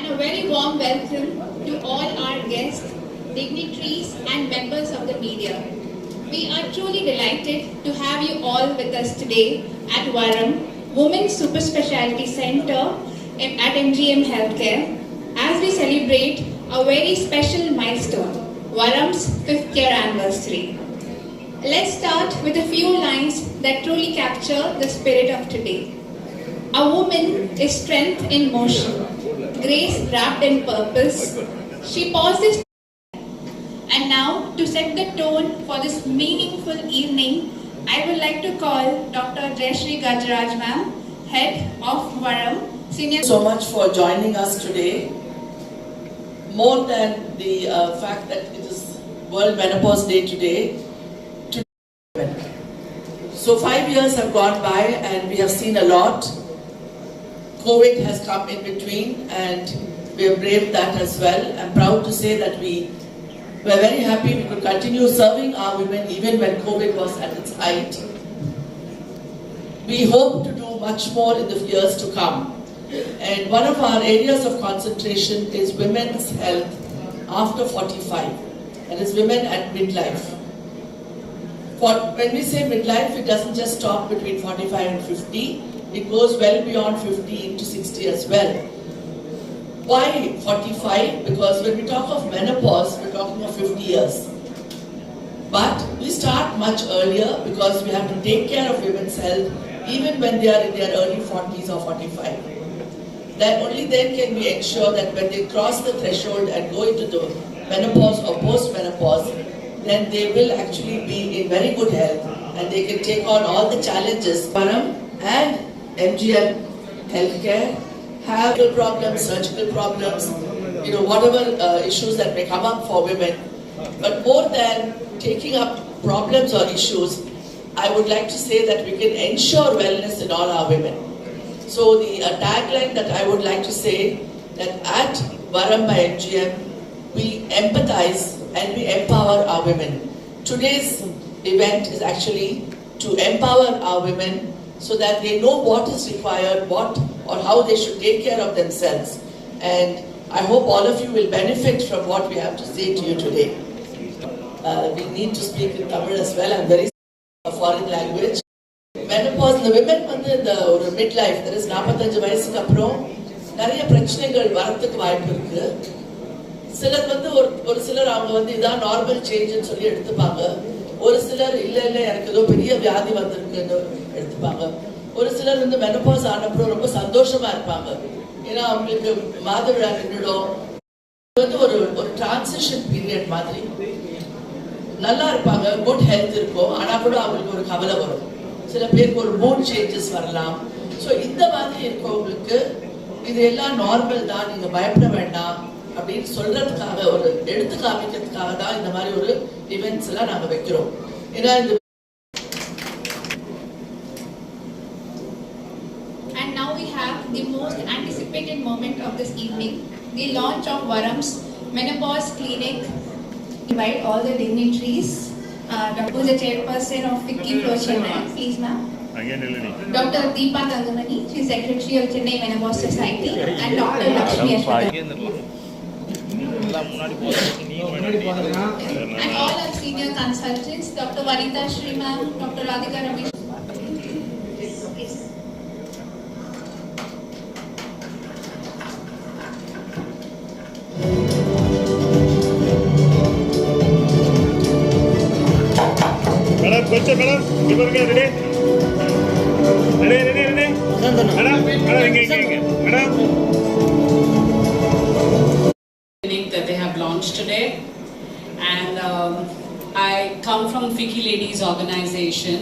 and a very warm welcome to all our guests, dignitaries and members of the media. We are truly delighted to have you all with us today at Varam Women's Super Speciality Center at MGM Healthcare as we celebrate a very special milestone, Varam's 5th year anniversary. Let's start with a few lines that truly capture the spirit of today. A woman is strength in motion, grace wrapped in purpose. She pauses. And now, to set the tone for this meaningful evening, I would like to call Dr. Jayashree Gajraj ma'am, Head of Varam, Senior. So much for joining us today. More than the fact that it is World Menopause Day today. So 5 years have gone by and we have seen a lot. COVID has come in between and we have braved that as well. I'm proud to say that we were very happy we could continue serving our women even when COVID was at its height. We hope to do much more in the years to come. And one of our areas of concentration is women's health after 45. That is women at midlife. When we say midlife, it doesn't just stop between 45 and 50. It goes well beyond 50 into 60 as well. Why 45? Because when we talk of menopause, we're talking of 50 years. But we start much earlier because we have to take care of women's health even when they are in their early 40s or 45. That only then can we ensure that when they cross the threshold and go into the menopause or post-menopause, then they will actually be in very good health and they can take on all the challenges. Varam and MGM Healthcare have medical problems, surgical problems, whatever issues that may come up for women. But more than taking up problems or issues, I would like to say that we can ensure wellness in all our women. So the tagline that I would like to say that at Varam by MGM, we empathize and we empower our women. Today's event is actually to empower our women so that they know what is required, what or how they should take care of themselves. And I hope all of you will benefit from what we have to say to you today. We need to speak in Tamil as well. I'm very sorry for foreign language. Menopause, the women the midlife, there is 45 வயசுக்கு அப்புறம் நிறைய பிரச்சனைகள் வரதுக்கு வாய்ப்பு இருக்கு. சிலர் ஒரு சிலர் அவங்க இதான் நார்மல் சேஞ்சுன்னு சொல்லி எடுத்துப்பாங்க. ஒரு சிலர் இல்ல எனக்கு ஏதோ பெரிய வியாதி வந்திருக்குன்னு எடுத்துப்பாங்க. ஒரு சிலர் மெனோபாஸ் ஆனப்புறம் ரொம்ப சந்தோஷமா இருப்பாங்க. ஏன்னா அவங்களுக்கு மாதவிடாய் நின்றுடும். ஒரு டிரான்சிஷன் பீரியட் மாதிரி நல்லா இருப்பாங்க, குட் ஹெல்த் இருக்கும். ஆனா கூட அவங்களுக்கு ஒரு கவலை வரும். சில பேருக்கு ஒரு மூட் சேஞ்சஸ் வரலாம். ஸோ இந்த மாதிரி இருக்கவங்களுக்கு இது எல்லாம் நார்மல் தான், நீங்க பயப்பட வேண்டாம் அப்படின்னு சொல்றதுக்காக ஒரு எடுத்து காமிக்கிறதுக்காக தான் இந்த மாதிரி ஒரு இவெண்ட்ஸ் எல்லாம் நாங்க வைக்கிறோம். ஏன்னா இந்த And now we have the most anticipated moment of this evening, the launch of Varam's Menopause Clinic. Invite all the dignitaries. Who is the chairperson of FICCI Pro Chennai, please ma'am. Dr. Deepa Gangamani, she is Secretary of Chennai Menopause Society, and Dr. Lakshmi Ashwani. And all our senior consultants, Dr. Vanita Shri ma'am, Dr. Radhika Ramesh. Madam, give her ready. Madam. That they have launched today, and I come from FICCI Ladies Organization,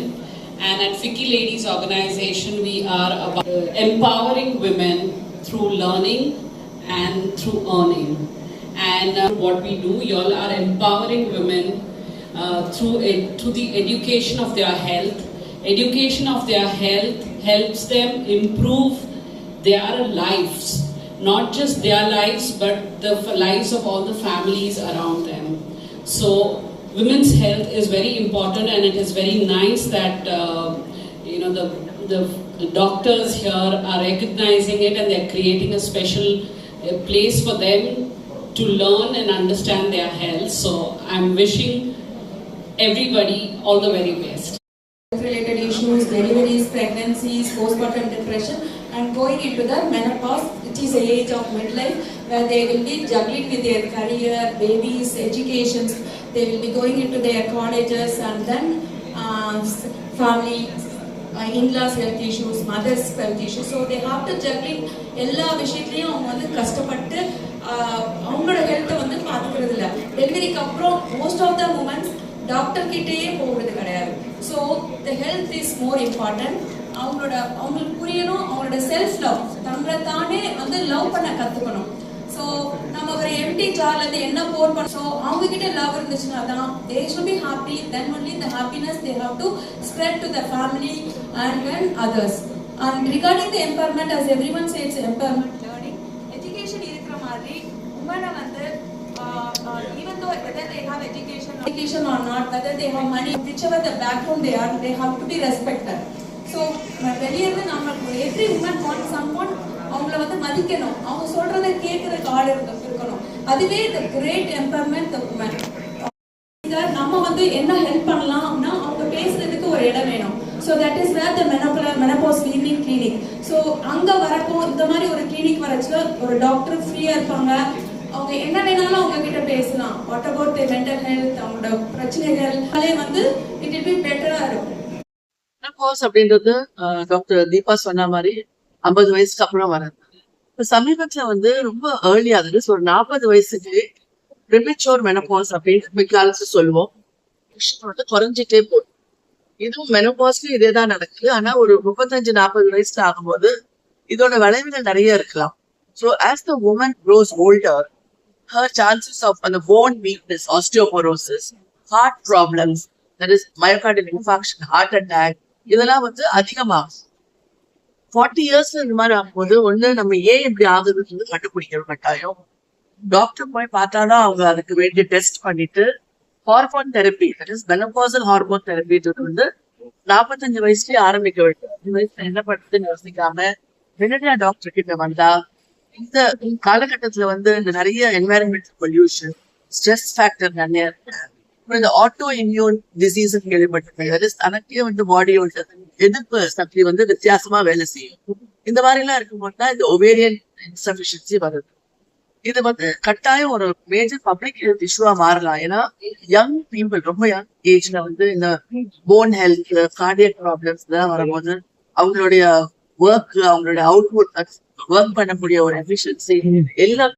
and at FICCI Ladies Organization we are about empowering women through learning and through earning. And what we do, you all are empowering women through the education of their health. Education of their health helps them improve their lives, not just their lives but the lives of all the families around them. So women's health is very important, and it is very nice that the doctors here are recognizing it, and they're creating a special a place for them to learn and understand their health. So I'm wishing everybody all the very best. Related issues, deliveries, pregnancies, postpartum depression, and going into the menopause. It is the age of midlife where they will be juggling with their career, babies, education. They will be going into their colleges and then family, in-laws health issues, mothers health issues. So they have to juggling எல்லா விஷயத்துலயும் அவங்க வந்து கஷ்டப்பட்டு அவங்களோட ஹெல்த்தை வந்து பார்த்துக்கிறது இல்லை. டெலிவரிக்கு அப்புறம் most of the womens doctor கிட்டேயே போகிறது கிடையாது. So the health is more important. அவங்களுக்கு புரியணும், அவங்களோட செல்ஃப் லவ், தங்களை தானே வந்து லவ் பண்ண கற்றுக்கணும். ஸோ நம்ம ஒரு எம்டி ஜார்லேருந்து என்ன போர் பண்ண, ஸோ அவங்க கிட்ட லவ் இருந்துச்சுன்னா தான் they should be happy. Then only the happiness they have to spread to the family and when others. And regarding the empowerment, as every one chase empowerment learning, education இருக்கிற மாதிரி உமனை வந்து even though whether they have education or not, whether they have money, whichever the background they are, they have to be respected. So வெளியிருந்து நம்ம every woman wants someone அவங்கள வந்து மதிக்கணும், அவங்க சொல்றதை கேட்கறதுக்கு ஆள் இருக்கணும். அதுவே the great empowerment of women. நம்ம வந்து என்ன ஹெல்ப் பண்ணலாம்னா அவங்க பேசுறதுக்கு ஒரு இடம் வேணும். So that is where the menopause evening clinic. So அங்க வரப்போ இந்த மாதிரி ஒரு கிளினிக் வரச்சுல ஒரு டாக்டர் ஃப்ரீயா இருப்பாங்க. அவங்க என்ன வேணாலும் அவங்க கிட்ட பேசலாம். What about the mental health, அவங்களோட பிரச்சனைகள் அதே வந்து இட் வில் பி பெட்டரா இருக்கும். மெனோபாஸ் அப்படின்றது டாக்டர் தீபா சொன்ன மாதிரி 50 வயசுக்கு அப்புறம் வராது. இப்போ சமீபத்துல வந்து ரொம்ப ஏர்லி ஆகுது. ஒரு 40 வயசுக்கு ப்ரிமெச்சூர் மெனோபாஸ் அப்படின்னு மிக்காலத்து சொல்லுவோம். வந்து குறைஞ்சிட்டே போகும். இதுவும் மெனோபாஸ்லயும் இதே தான் நடக்குது. ஆனா ஒரு 35-40 வயசுல ஆகும்போது இதோட விளைவுகள் நிறைய இருக்கலாம். So as the woman grows older, her chances of the bone weakness, osteoporosis, heart problems, that is myocardial infarction, heart attack, இதெல்லாம் வந்து அதிகமாகும். 40 years இந்த மாதிரி ஆகும்போது ஒண்ணு நம்ம ஏன் இப்படி ஆகுதுன்னு கண்டுபிடிக்கணும் கட்டாயம். டாக்டர் போய் பார்த்தாலும் அவங்க அதுக்கு வேண்டிய டெஸ்ட் பண்ணிட்டு hormone therapy, that is menopausal hormone therapy வந்து 45 வயசுலயே ஆரம்பிக்க வேண்டும். இந்த வயசுல என்ன பண்றதுன்னு யோசிக்காம உடனடியா டாக்டர் கிட்ட வந்தா, இந்த காலகட்டத்துல வந்து இந்த நிறைய என்வாயரன்மெண்டல் பொல்யூஷன், ஸ்ட்ரெஸ் ஃபேக்டர் நிறைய இருக்கு. இந்த ஆட்டோ இம்யூன் டிசீஸ் கேள்விப்பட்டிருக்கேன். தனக்கே வந்து பாடியோட எதிர்ப்பு சக்தி வந்து வித்தியாசமா வேலை செய்யும். இந்த மாதிரி எல்லாம் இருக்கும்போது தான் இந்த ஒவேரியன் இன்சஃபிஷியன்சி வருது. இது வந்து கட்டாயம் ஒரு மேஜர் பப்ளிக் ஹெல்த் இஷ்யூவா மாறலாம். ஏன்னா யங் பீப்புள், ரொம்ப யங் ஏஜ்ல வந்து இந்த போன் ஹெல்த், கார்டியக் ப்ராப்ளம்ஸ் இதெல்லாம் வரும்போது அவங்களுடைய ஒர்க், அவங்களுடைய அவுட்புட், ஒர்க் பண்ணக்கூடிய ஒரு எஃபிஷியன்சி எல்லாம்